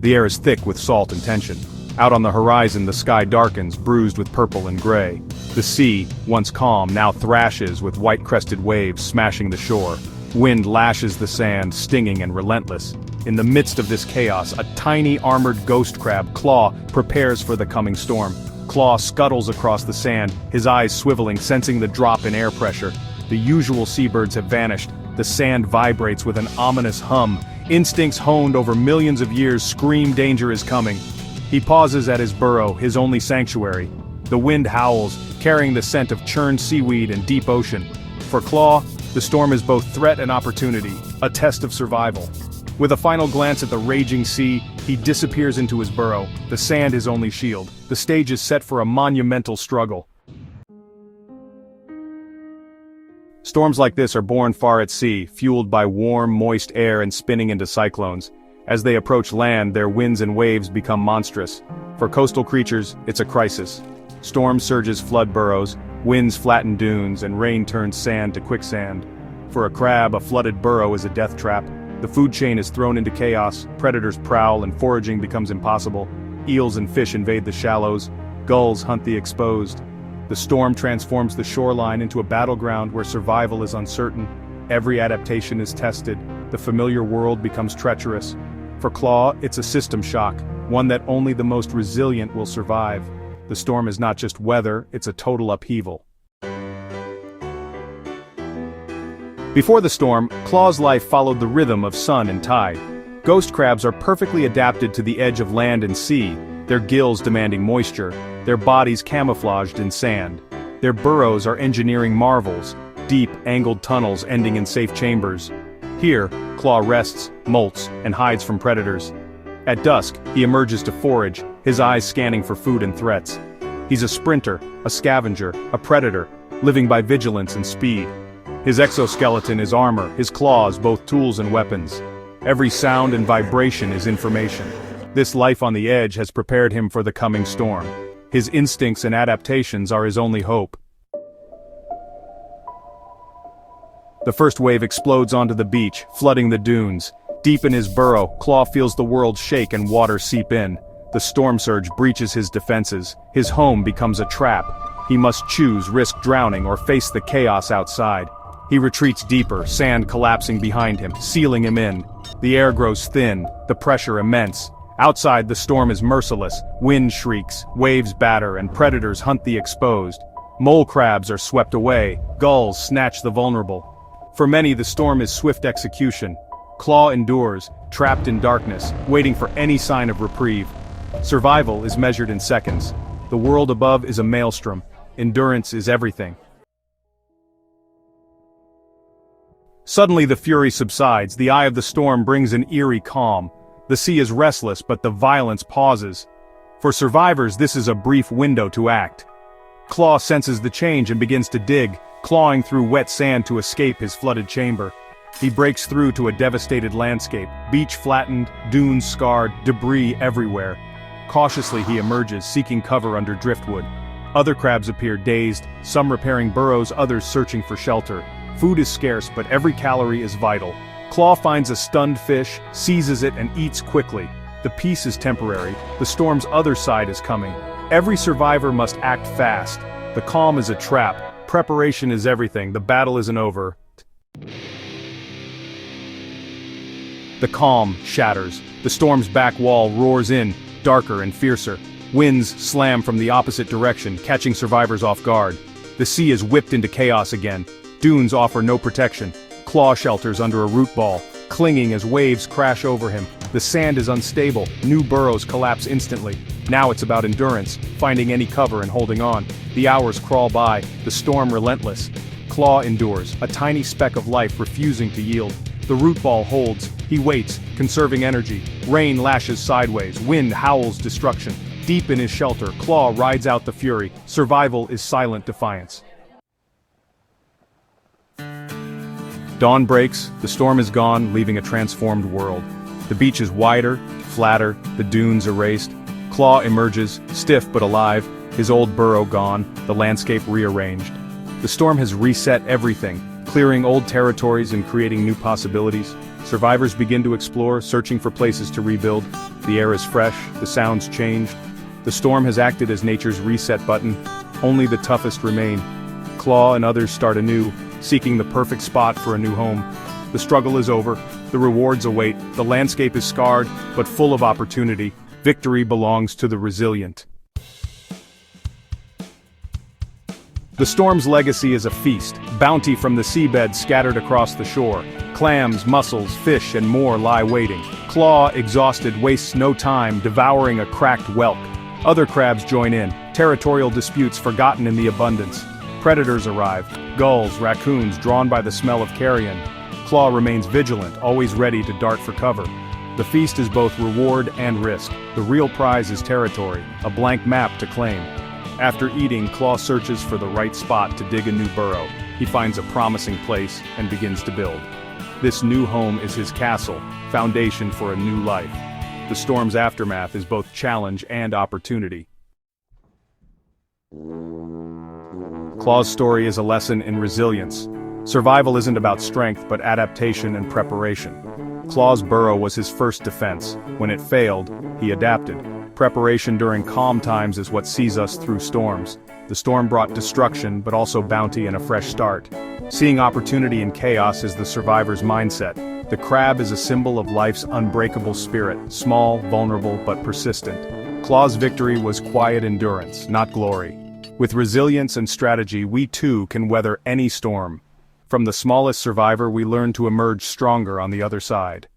The air is thick with salt and tension. Out on the horizon the sky darkens, bruised with purple and gray. The sea, once calm, now thrashes with white-crested waves smashing the shore. Wind lashes the sand, stinging and relentless. In the midst of this chaos, a tiny armored ghost crab, Claw, prepares for the coming storm. Claw scuttles across the sand, his eyes swiveling, sensing the drop in air pressure. The usual seabirds have vanished. The sand vibrates with an ominous hum. Instincts honed over millions of years scream danger is coming. He pauses at his burrow, his only sanctuary. The wind howls, carrying the scent of churned seaweed and deep ocean. For Claw, the storm is both threat and opportunity, a test of survival. With a final glance at the raging sea, he disappears into his burrow, the sand his only shield. The stage is set for a monumental struggle. Storms like this are born far at sea, fueled by warm, moist air and spinning into cyclones. As they approach land, their winds and waves become monstrous. For coastal creatures, it's a crisis. Storm surges flood burrows, winds flatten dunes, and rain turns sand to quicksand. For a crab, a flooded burrow is a death trap. The food chain is thrown into chaos, predators prowl and foraging becomes impossible. Eels and fish invade the shallows, gulls hunt the exposed. The storm transforms the shoreline into a battleground where survival is uncertain. Every adaptation is tested, the familiar world becomes treacherous. For Claw, it's a system shock, one that only the most resilient will survive. The storm is not just weather, it's a total upheaval. Before the storm, Claw's life followed the rhythm of sun and tide. Ghost crabs are perfectly adapted to the edge of land and sea, their gills demanding moisture, their bodies camouflaged in sand. Their burrows are engineering marvels, deep, angled tunnels ending in safe chambers. Here, Claw rests, molts, and hides from predators. At dusk, he emerges to forage, his eyes scanning for food and threats. He's a sprinter, a scavenger, a predator, living by vigilance and speed. His exoskeleton is armor, his claws both tools and weapons. Every sound and vibration is information. This life on the edge has prepared him for the coming storm. His instincts and adaptations are his only hope. The first wave explodes onto the beach, flooding the dunes. Deep in his burrow, Claw feels the world shake and water seep in. The storm surge breaches his defenses. His home becomes a trap. He must choose risk drowning or face the chaos outside. He retreats deeper, sand collapsing behind him, sealing him in. The air grows thin, the pressure immense. Outside, the storm is merciless. Wind shrieks, waves batter, and predators hunt the exposed. Mole crabs are swept away, gulls snatch the vulnerable. For many, the storm is swift execution. Claw endures, trapped in darkness, waiting for any sign of reprieve. Survival is measured in seconds. The world above is a maelstrom. Endurance is everything. Suddenly the fury subsides, the eye of the storm brings an eerie calm. The sea is restless, but the violence pauses. For survivors, this is a brief window to act. Claw senses the change and begins to dig, clawing through wet sand to escape his flooded chamber. He breaks through to a devastated landscape, beach flattened, dunes scarred, debris everywhere. Cautiously he emerges, seeking cover under driftwood. Other crabs appear dazed, some repairing burrows, others searching for shelter. Food is scarce, but every calorie is vital. Claw finds a stunned fish, seizes it and eats quickly. The peace is temporary, the storm's other side is coming. Every survivor must act fast. The calm is a trap, preparation is everything, the battle isn't over. The calm shatters. The storm's back wall roars in, darker and fiercer. Winds slam from the opposite direction, catching survivors off guard. The sea is whipped into chaos again. Dunes offer no protection. Claw shelters under a root ball, clinging as waves crash over him. The sand is unstable, new burrows collapse instantly. Now it's about endurance, finding any cover and holding on. The hours crawl by, the storm relentless. Claw endures, a tiny speck of life refusing to yield. The root ball holds, he waits, conserving energy. Rain lashes sideways, wind howls destruction. Deep in his shelter, Claw rides out the fury. Survival is silent defiance. Dawn breaks, the storm is gone, leaving a transformed world. The beach is wider, flatter, the dunes erased. Claw emerges, stiff but alive, his old burrow gone, the landscape rearranged. The storm has reset everything, clearing old territories and creating new possibilities. Survivors begin to explore, searching for places to rebuild. The air is fresh, the sounds changed. The storm has acted as nature's reset button. Only the toughest remain. Claw and others start anew, seeking the perfect spot for a new home. The struggle is over, the rewards await, the landscape is scarred, but full of opportunity. Victory belongs to the resilient. The storm's legacy is a feast, bounty from the seabed scattered across the shore. Clams, mussels, fish, and more lie waiting. Claw, exhausted, wastes no time, devouring a cracked whelk. Other crabs join in, territorial disputes forgotten in the abundance. Predators arrive, gulls, raccoons drawn by the smell of carrion. Claw remains vigilant, always ready to dart for cover. The feast is both reward and risk. The real prize is territory, a blank map to claim. After eating, Claw searches for the right spot to dig a new burrow. He finds a promising place and begins to build. This new home is his castle, foundation for a new life. The storm's aftermath is both challenge and opportunity. Claw's story is a lesson in resilience. Survival isn't about strength but adaptation and preparation. Claw's burrow was his first defense. When it failed, he adapted. Preparation during calm times is what sees us through storms. The storm brought destruction but also bounty and a fresh start. Seeing opportunity in chaos is the survivor's mindset. The crab is a symbol of life's unbreakable spirit, small, vulnerable, but persistent. Claw's victory was quiet endurance, not glory. With resilience and strategy, we too can weather any storm. From the smallest survivor, we learn to emerge stronger on the other side.